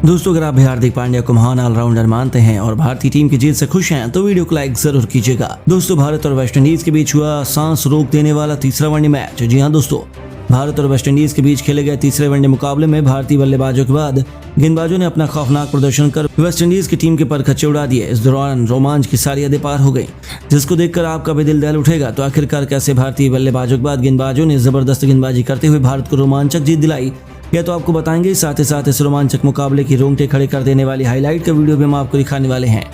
दोस्तों, अगर आप भी हार्दिक पांड्या को महान ऑलराउंडर मानते हैं और भारतीय टीम की जीत से खुश हैं तो वीडियो को लाइक जरूर कीजिएगा। दोस्तों, भारत और वेस्टइंडीज के बीच हुआ सांस रोक देने वाला तीसरा वनडे मैच। जी हां दोस्तों, भारत और वेस्टइंडीज के बीच खेले गए तीसरे वनडे मुकाबले में भारतीय बल्लेबाजों के बाद गेंदबाजों ने अपना खौफनाक प्रदर्शन कर वेस्टइंडीज की टीम के परखच्चे उड़ा दिए। इस दौरान रोमांच की सारी हदें पार हो गई, जिसको देखकर आपका भी दिल दहल उठेगा। तो आखिरकार कैसे भारतीय बल्लेबाजों के बाद गेंदबाजों ने जबरदस्त गेंदबाजी करते हुए भारत को रोमांचक जीत दिलाई, यह तो आपको बताएंगे। साथ ही साथ इस रोमांचक मुकाबले की रोंगटे खड़े कर देने वाली हाईलाइट का वीडियो भी हम आपको दिखाने वाले हैं।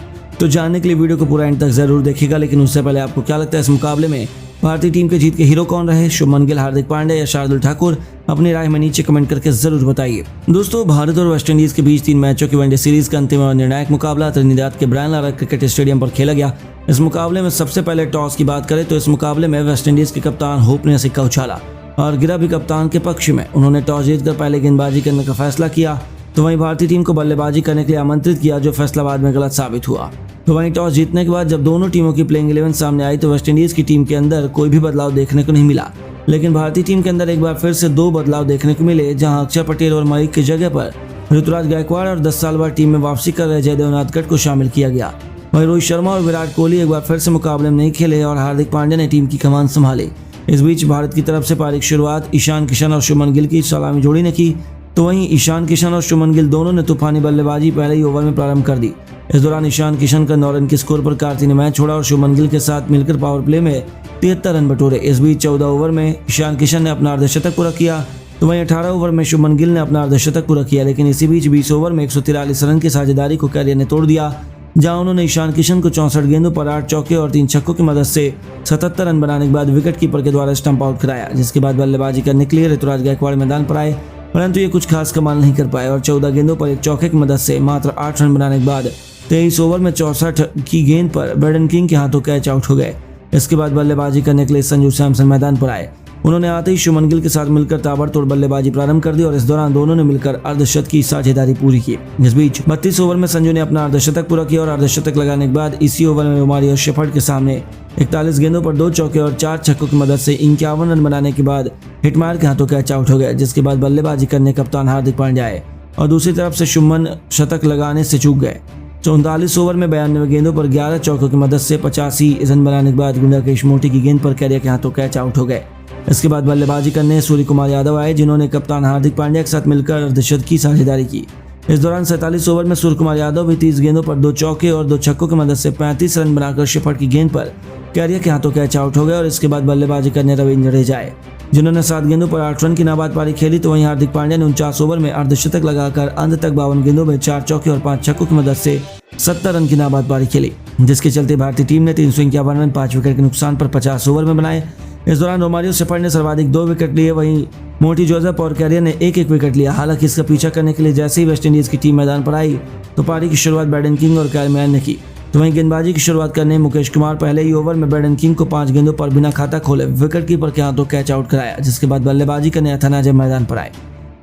तो जानने के लिए वीडियो को पूरा एंड तक जरूर देखिएगा। लेकिन उससे पहले आपको क्या लगता है इस मुकाबले में भारतीय टीम के जीत के हीरो कौन रहे, शुभमन गिल, हार्दिक पांड्या या शार्दुल ठाकुर? अपनी राय में नीचे कमेंट करके जरूर बताइए। दोस्तों, भारत और वेस्टइंडीज के बीच 3 मैचों की वनडे सीरीज का अंतिम और निर्णायक मुकाबला त्रिनिदाद के ब्रायन लारा क्रिकेट स्टेडियम पर खेला गया। इस मुकाबले में सबसे पहले टॉस की बात करें तो इस मुकाबले में वेस्टइंडीज के कप्तान होप ने सिक्का उछाला और गिरा भी कप्तान के पक्ष में। उन्होंने टॉस जीतकर पहले गेंदबाजी करने का फैसला किया, तो वहीं भारतीय टीम को बल्लेबाजी करने के लिए आमंत्रित किया, जो फैसला बाद में गलत साबित हुआ। तो वहीं टॉस जीतने के बाद जब दोनों टीमों की प्लेइंग 11 सामने आई तो वेस्टइंडीज की टीम के अंदर कोई भी बदलाव देखने को नहीं मिला। लेकिन भारतीय टीम के अंदर एक बार फिर से 2 बदलाव देखने को मिले, जहां अक्षर पटेल और मलिक की जगह पर ऋतुराज गायकवाड़ और 10 साल बाद टीम में वापसी कर रहे जयदेव उनादकट को शामिल किया गया। वहीं रोहित शर्मा और विराट कोहली एक बार फिर से मुकाबले में नहीं खेले और हार्दिक पांड्या ने टीम की कमान संभाली। इस बीच भारत की तरफ से पारी की शुरुआत ईशान किशन और शुभमन गिल की सलामी जोड़ी ने की, तो वहीं ईशान किशन और शुभमन गिल दोनों ने तूफानी बल्लेबाजी पहले ही ओवर में प्रारंभ कर दी। इस दौरान ईशान किशन का 9 रन के स्कोर पर कार्तिक ने मैच छोड़ा और शुभमन गिल के साथ मिलकर पावर प्ले में 73 रन बटोरे। इस बीच 14 ओवर में ईशान किशन ने अपना अर्धशतक पूरा किया, तो वहीं 18 ओवर में शुभमन गिल ने अपना अर्धशतक पूरा किया। लेकिन इसी बीच 20 ओवर में 143 रन की साझेदारी को कैरियर ने तोड़ दिया, जहां उन्होंने ईशान किशन को 64 गेंदों पर 8 चौके और 3 छक्कों की मदद से 77 रन बनाने के बाद विकेट कीपर के द्वारा स्टंप आउट कराया। जिसके बाद बल्लेबाजी करने के लिए ऋतुराज गायकवाड़ मैदान पर आए, परंतु ये कुछ खास कमाल नहीं कर पाए और 14 गेंदों पर 1 चौके की मदद से मात्र 8 रन बनाने के बाद 23 ओवर में 64 की गेंद पर ब्रेडन किंग के हाथों कैच आउट हो गए। इसके बाद बल्लेबाजी करने के लिए संजू सैमसन मैदान पर आए। उन्होंने आते ही शुभमन गिल के साथ मिलकर ताबड़तोड़ बल्लेबाजी प्रारंभ कर दी और इस दौरान दोनों ने मिलकर अर्धशतक की साझेदारी पूरी की। इस बीच 32 ओवर में संजू ने अपना अर्धशतक पूरा किया और अर्धशतक लगाने के बाद इसी ओवर में रोमारियो शेफर्ड के सामने 41 गेंदों पर 2 चौके और 4 छक्कों की मदद से 51 रन बनाने के बाद हिटमायर के हाथों कैच आउट हो गया। जिसके बाद बल्लेबाजी करने कप्तान हार्दिक पांड्या आए और दूसरी तरफ से शुभमन शतक लगाने से चूक गए। 39 ओवर में 92 गेंदों पर 11 चौकों की मदद से 85 रन बनाने के बाद गुंडाकेश मोती की गेंद पर कैरियर के हाथों कैच आउट हो गए। इसके बाद बल्लेबाजी करने सूर्य कुमार यादव आए, जिन्होंने कप्तान हार्दिक पांड्या के साथ मिलकर अर्धशतक की साझेदारी की। इस दौरान 47 ओवर में सूर्य कुमार यादव भी 30 गेंदों पर 2 चौके और 2 छक्कों की मदद से 35 रन बनाकर शेफर्ड की गेंद पर कैरियर के हाथों कैच आउट हो गए। और इसके बाद बल्लेबाजी करने रविंद्र जडेजा आए, जिन्होंने 7 गेंदों पर 8 रन की नाबाद पारी खेली। तो वहीं हार्दिक पांड्या ने 49 ओवर में अर्धशतक लगाकर अंत तक 52 गेंदों में 4 चौके और 5 छक्कों की मदद से 70 रन की नाबाद पारी खेली, जिसके चलते भारतीय टीम ने 351 रन 5 विकेट के नुकसान पर 50 ओवर में बनाए। इस दौरान रोमारियो शेफर्ड ने सर्वाधिक 2 विकेट लिए, वहीं मोटी जोसेफ और कैरियर ने 1-1 विकेट लिया। हालांकि इसका पीछा करने के लिए जैसे ही वेस्टइंडीज की टीम मैदान पर आई तो पारी की शुरुआत ब्रेडन किंग और काइल मैन ने की। तो वहीं गेंदबाजी की शुरुआत करने मुकेश कुमार पहले ही ओवर में ब्रेडन किंग को 5 गेंदों पर बिना खाता खोले विकेट कीपर के हाथों कैच आउट कराया। जिसके बाद बल्लेबाजी करने अथानाजे मैदान पर आए।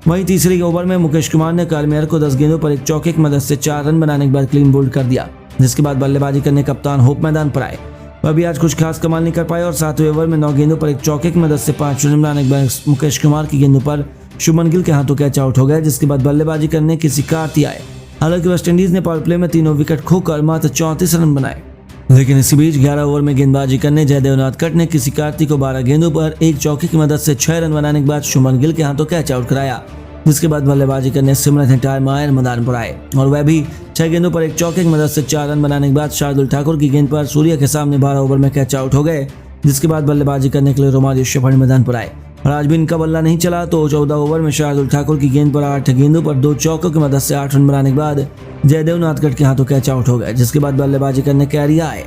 वहीं तीसरे ओवर में मुकेश कुमार ने काइल मैन को 10 गेंदों पर 1 चौके की मदद से 4 रन बनाने के बाद क्लीन बोल्ड कर दिया। जिसके बाद बल्लेबाजी करने कप्तान होप मैदान पर आए। वह भी आज कुछ खास कमाल नहीं कर पाए और 7वें ओवर में 9 गेंदों पर 1 चौके की मदद से 5 रन बनाने के बाद मुकेश कुमार की गेंदों पर शुभमन गिल के हाथों कैच आउट हो गए। जिसके बाद बल्लेबाजी करने किसी कार्ती आए। हालांकि वेस्टइंडीज ने पावर प्ले में तीनों विकेट खोकर मात्र 34 रन बनाए। लेकिन इसी बीच 11 ओवर में गेंदबाजी करने जयदेव उनादकट ने किसी कार्ती को 12 गेंदों पर 1 चौके की मदद से 6 रन बनाने के बाद शुभमन गिल के हाथों कैच आउट कराया। जिसके बाद बल्लेबाजी करने सिमरन हिटमायर मैदान पर आए और वह भी 6 गेंदों पर 1 चौके की मदद से 4 रन बनाने के बाद शार्दुल ठाकुर की गेंद पर सूर्य के सामने 12 ओवर में कैच आउट हो गए। जिसके बाद बल्लेबाजी करने के लिए रोमारियो शेफर्ड मैदान पर आए और आज भी इनका बल्ला नहीं चला। तो 14 ओवर में शार्दुल ठाकुर की गेंद पर 8 गेंदों पर 2 चौकों की मदद से 8 रन बनाने के बाद जयदेव उनादकट के हाथों कैच आउट हो गए। जिसके बाद बल्लेबाजी करने कैरियर आए।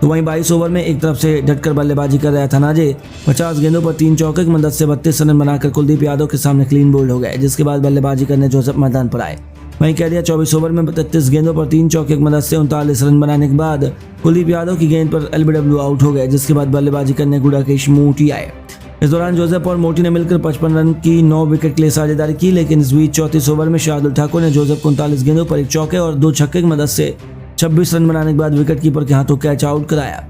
तो वहीं 22 ओवर में एक तरफ से डटकर बल्लेबाजी कर रहे अथानाजे 50 गेंदों पर 3 चौके की मदद से 32 रन बनाकर कुलदीप यादव के सामने क्लीन बोल्ड हो गए। जिसके बाद बल्लेबाजी करने जोसेफ मैदान पर आए। वहीं कैरियर 24 ओवर में 33 गेंदों पर 3 चौके की मदद से 39 रन बनाने के बाद कुलदीप यादव की गेंद पर एलबीडब्ल्यू आउट हो गए। जिसके बाद बल्लेबाजी करने गुंडाकेश मोती आए। इस दौरान जोसेफ और मोती ने मिलकर 55 रन की 9 विकेट के लिए साझेदारी की। लेकिन इस बीच 34 ओवर में शार्दुल ठाकुर ने जोसेफ को 39 गेंदों पर 1 चौके और 2 छक्के की मदद से 26 रन बनाने के बाद विकेट कीपर के हाथों कैच आउट कराया।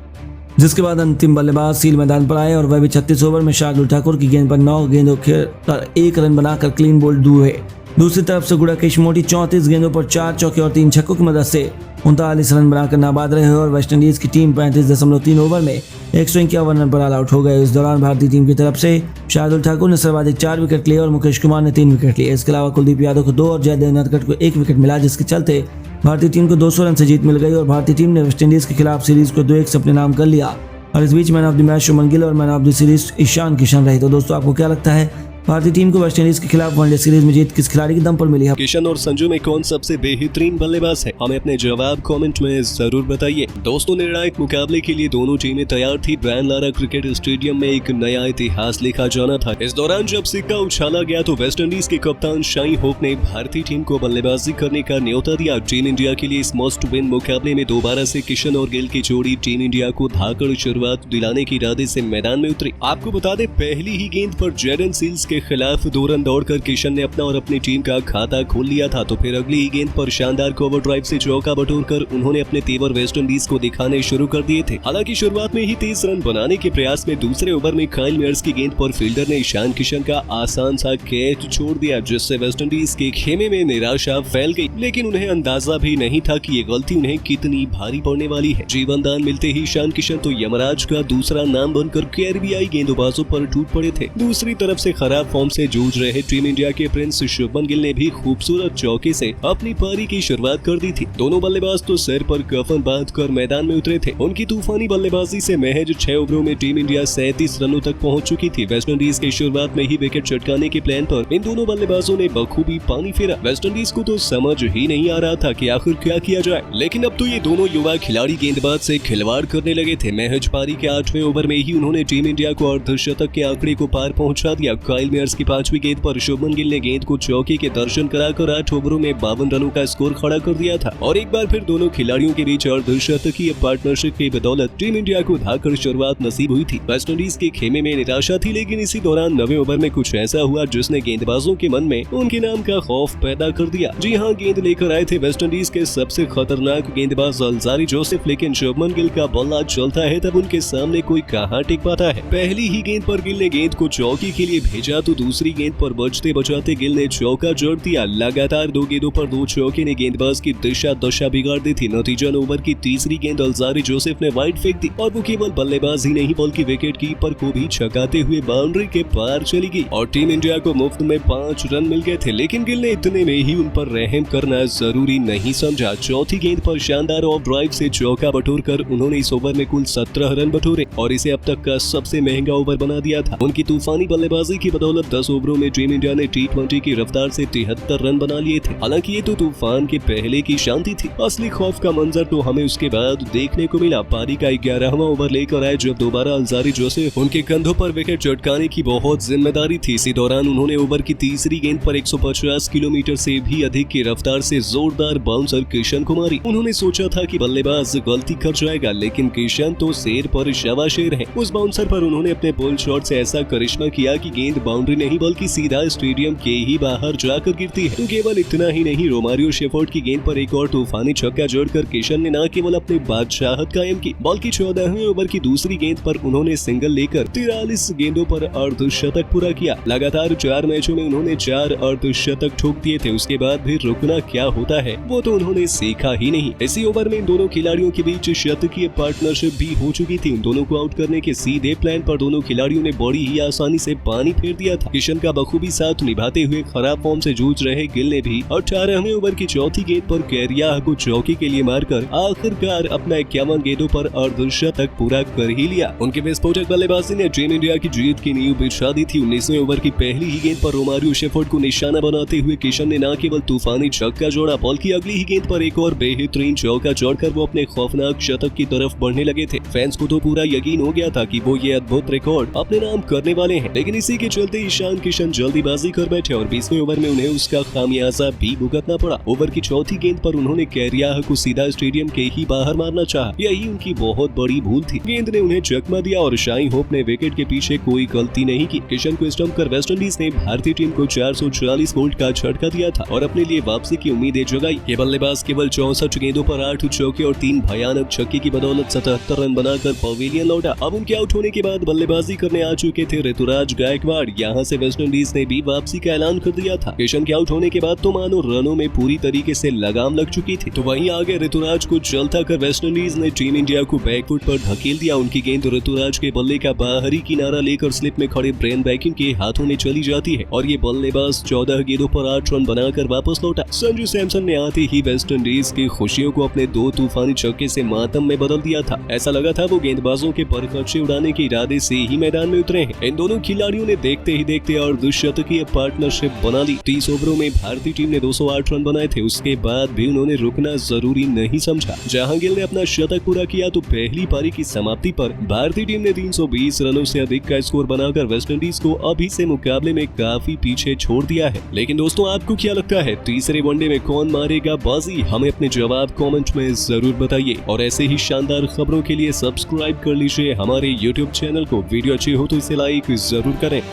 जिसके बाद अंतिम बल्लेबाज सील मैदान पर आए और वह भी 36 ओवर में शार्दुल ठाकुर की गेंद पर 9 गेंदों पर 1 रन बनाकर क्लीन बोल्ड हुए। दूसरी तरफ से गुडाकेश मोदी 34 गेंदों पर 4 चौके और 3 छक्कों की मदद से 39 रन बनाकर नाबाद रहे और वेस्टइंडीज की टीम 35.3 ओवर में 151 रन पर ऑल आउट हो गए। इस दौरान भारतीय टीम की तरफ से शार्दुल ठाकुर ने सर्वाधिक 4 विकेट लिए और मुकेश कुमार ने 3 विकेट लिए। इसके अलावा कुलदीप यादव को 2 और जयदेव नटखट को 1 विकेट मिला, जिसके चलते भारतीय टीम को 200 रन से जीत मिल गई और भारतीय टीम ने वेस्टइंडीज के खिलाफ सीरीज को 2-1 से अपने नाम कर लिया। और इस बीच man of the match Shubman Gill और man of the series Ishan Kishan रहे। तो दोस्तों, आपको क्या लगता है भारतीय टीम को वेस्टइंडीज के खिलाफ वनडे सीरीज में जीत किस खिलाड़ी के दम पर मिली है? किशन और संजू में कौन सबसे बेहतरीन बल्लेबाज है? हमें अपने जवाब कमेंट में जरूर बताइए। दोस्तों, निर्णायक मुकाबले के लिए दोनों टीमें तैयार थी। ब्रायन लारा क्रिकेट स्टेडियम में एक नया इतिहास लिखा जाना था। इस दौरान जब सिक्का उछाला गया तो वेस्टइंडीज के कप्तान शाइन होप ने भारतीय टीम को बल्लेबाजी करने का न्योता दिया। टीम इंडिया के लिए इस मस्ट विन मुकाबले में दोबारा से किशन और गिल की जोड़ी टीम इंडिया को धाकड़ शुरुआत दिलाने के इरादे से मैदान में उतरी। आपको बता दें, पहली ही गेंद पर जैडन सील्स के खिलाफ 2 रन दौड़कर किशन ने अपना और अपनी टीम का खाता खोल लिया था। तो फिर अगली ही गेंद पर शानदार कवर ड्राइव से चौका बटोरकर उन्होंने अपने तेवर वेस्टइंडीज को दिखाने शुरू कर दिए थे। हालांकि शुरुआत में ही 30 रन बनाने के प्रयास में दूसरे ओवर में काइल मेयर्स की गेंद पर फील्डर ने ईशान किशन का आसान सा कैच छोड़ दिया, जिससे वेस्टइंडीज के खेमे में निराशा फैल गई। लेकिन उन्हें अंदाजा भी नहीं था कि ये गलती उन्हें कितनी भारी पड़ने वाली है। जीवन दान मिलते ही ईशान किशन तो यमराज का दूसरा नाम बनकर कैरिबियाई गेंदबाजों पर टूट पड़े थे। दूसरी तरफ से खराब फॉर्म से जूझ रहे टीम इंडिया के प्रिंस शुभमन गिल ने भी खूबसूरत चौके से अपनी पारी की शुरुआत कर दी थी। दोनों बल्लेबाज तो सिर पर कफन बांधकर मैदान में उतरे थे। उनकी तूफानी बल्लेबाजी से महज 6 ओवरों में टीम इंडिया 37 रनों तक पहुंच चुकी थी। वेस्टइंडीज की शुरुआत में ही विकेट चटकाने के प्लान पर इन दोनों बल्लेबाजों ने बखूबी पानी फेरा। वेस्टइंडीज को तो समझ ही नहीं आ रहा था कि आखिर क्या किया जाए। लेकिन अब तो ये दोनों युवा खिलाड़ी गेंदबाज से खिलवाड़ करने लगे थे। महज पारी के 8वें ओवर में ही उन्होंने टीम इंडिया को अर्धशतक के आंकड़े को पार पहुंचा दिया। काइल मेयर्स की 5वीं गेंद पर शुभमन गिल ने गेंद को चौके के दर्शन कराकर 8 ओवरों में 52 रनों का स्कोर खड़ा कर दिया था। और एक बार फिर दोनों खिलाड़ियों के बीच अर्धशतकीय पार्टनरशिप की बदौलत टीम इंडिया को धाकड़ शुरुआत नसीब हुई थी। वेस्टइंडीज के खेमे में निराशा थी, लेकिन इसी दौरान 9वें ओवर में कुछ ऐसा हुआ जिसने गेंदबाजों के मन में उनके नाम का खौफ पैदा कर दिया। जी हाँ, गेंद लेकर आए थे वेस्टइंडीज के सबसे खतरनाक गेंदबाज अल्जारी जोसेफ, लेकिन शुभमन गिल का बल्ला चलता है तब उनके सामने कोई कहां टिक पाता है। पहली ही गेंद पर गिल ने गेंद को चौके के लिए भेजा तो दूसरी गेंद पर बचते बचाते गिल ने चौका जड़ दिया। लगातार 2 गेंदों पर 2 चौके ने गेंदबाज की दशा बिगाड़ दी थी। नतीजन ओवर की तीसरी गेंद अल्जारी जोसेफ ने वाइड फेंक दी और वो केवल बल्लेबाज ही नहीं बल्कि विकेट कीपर को भी छकाते हुए बाउंड्री के पार चली गई और टीम इंडिया को मुफ्त में 5 रन मिल गए थे। लेकिन गिल ने इतने में ही उन पर रहम करना जरूरी नहीं समझा। चौथी गेंद पर शानदार ऑफ ड्राइव से चौका बटोरकर उन्होंने इस ओवर में कुल 17 रन बटोरे और इसे अब तक का सबसे महंगा ओवर बना दिया था। उनकी तूफानी बल्लेबाजी की बदौलत 10 ओवरों में टीम इंडिया ने T20 की रफ्तार से 73 रन बना लिए थे। हालांकि ये तो तूफान के पहले की शांति थी। असली खौफ का मंजर तो हमें उसके बाद देखने को मिला। पारी का 11वां ओवर लेकर आए जब दोबारा अल्जारी जोसेफ उनके कंधों पर विकेट चटकाने की बहुत जिम्मेदारी थी। इसी दौरान उन्होंने ओवर की तीसरी गेंद पर 150 किलोमीटर से भी अधिक की रफ्तार से जोरदार बाउंसर किशन को मारी। उन्होंने सोचा था कि बल्लेबाज गलती कर जाएगा, लेकिन किशन तो शेर पर शवाशेर है। उस बाउंसर पर उन्होंने अपने पुल शॉट से ऐसा करिश्मा किया कि गेंद बाउंड्री नहीं बल्कि सीधा स्टेडियम के ही बाहर जाकर गिरती है। तो केवल इतना ही नहीं, रोमारियो शेफर्ड की गेंद पर एक और तूफानी छक्का जोड़कर किशन ने न केवल अपनी बादशाहत कायम की बल्कि 14वें ओवर की दूसरी गेंद पर उन्होंने सिंगल लेकर 43 गेंदों पर अर्धशतक पूरा किया। लगातार 4 मैचों में उन्होंने 4 अर्धशतक ठोक दिए थे। उसके बाद भी रुकना क्या होता है वो तो उन्होंने सीखा ही नहीं। इसी ओवर में इन दोनों खिलाड़ियों के बीच शतकीय पार्टनरशिप भी हो चुकी थी। उन दोनों को आउट करने के सीधे प्लान पर दोनों खिलाड़ियों ने बड़ी ही आसानी से पानी फेर दिया था। किशन का बखूबी साथ निभाते हुए खराब फॉर्म से जूझ रहे गिल ने भी 18वें ओवर की चौथी गेंद पर कैरिया को चौकी के लिए मारकर आखिरकार अपना 51 गेंदों पर अर्धशतक पूरा कर ही लिया। उनके विस्फोटक बल्लेबाजी ने टीम इंडिया की जीत की नींव बिछा दी थी। 19वें ओवर की पहली ही गेंद पर रोमारियो शेफर्ड को निशाना बनाते हुए किशन ने न केवल तूफानी छक्का जोड़ा बल्कि अगली ही गेंद पर एक और बेहतरीन चौका जोड़कर वो अपने खौफनाक शतक की तरफ बढ़ने लगे थे। फैंस को तो पूरा यकीन हो गया था कि वो ये अद्भुत रिकॉर्ड अपने नाम करने वाले हैं, लेकिन इसी के चलते ईशान किशन जल्दीबाजी कर बैठे और 20वें ओवर में उन्हें उसका खामियाजा भी भुगतना पड़ा। ओवर की चौथी गेंद पर उन्होंने कैरिया को सीधा स्टेडियम के ही बाहर मारना चाहा। यही उनकी बहुत बड़ी भूल थी। गेंद ने उन्हें चकमा दिया और शाइन होप ने विकेट के पीछे कोई गलती नहीं की। किशन को स्टंप कर वेस्टइंडीज ने भारतीय टीम को 440 वोल्ट का झटका दिया था और अपने लिए वापसी की उम्मीदें जगाई। ये बल्लेबाज केवल 64 गेंदों पर 8 चौके और 3 भयानक छक्के की बदौलत 77 रन बनाकर पवेलियन लौटा। अब उनके आउट होने के बाद बल्लेबाजी करने आ चुके थे ऋतुराज गायकवाड़, यहाँ से वेस्टइंडीज ने भी वापसी का ऐलान कर दिया था। किशन के आउट होने के बाद तो मानो रनों में पूरी तरीके से लगाम लग चुकी थी। तो वहीं आगे ऋतुराज को चलता कर वेस्टइंडीज ने टीम इंडिया को बैकफुट पर धकेल दिया। उनकी गेंद ऋतुराज के बल्ले का बाहरी किनारा लेकर स्लिप में खड़े ब्रेन बैकिंग के हाथों में चली जाती है और ये बल्लेबाज 14 गेंदों पर 8 रन बनाकर वापस लौटा। संजू सैमसन ने आते ही वेस्टइंडीज की खुशियों को अपने 2 तूफानी छक्के से मातम में बदल दिया था। ऐसा लगा था वो गेंदबाजों के परखच्चे उड़ाने के इरादे से ही मैदान में उतरे हैं। इन दोनों खिलाड़ियों ने देखते ही देखते अर्धशतकीय पार्टनरशिप बना ली। 30 ओवरों में भारतीय टीम ने 208 रन बनाए थे। उसके बाद भी उन्होंने रुकना जरूरी नहीं समझा। जहांगीर ने अपना शतक पूरा किया तो पहली पारी की समाप्ति पर भारतीय टीम ने 320 रनों से अधिक का स्कोर बनाकर वेस्टइंडीज को अभी से मुकाबले में काफी पीछे छोड़ दिया है। लेकिन दोस्तों, आपको क्या लगता है तीसरे वनडे में कौन मारेगा बाजी? हमें अपने जवाब कमेंट में जरूर बताइए और ऐसे ही शानदार खबरों के लिए सब्सक्राइब कर लीजिए हमारे YouTube चैनल को। वीडियो अच्छी हो तो इसे लाइक जरूर करें।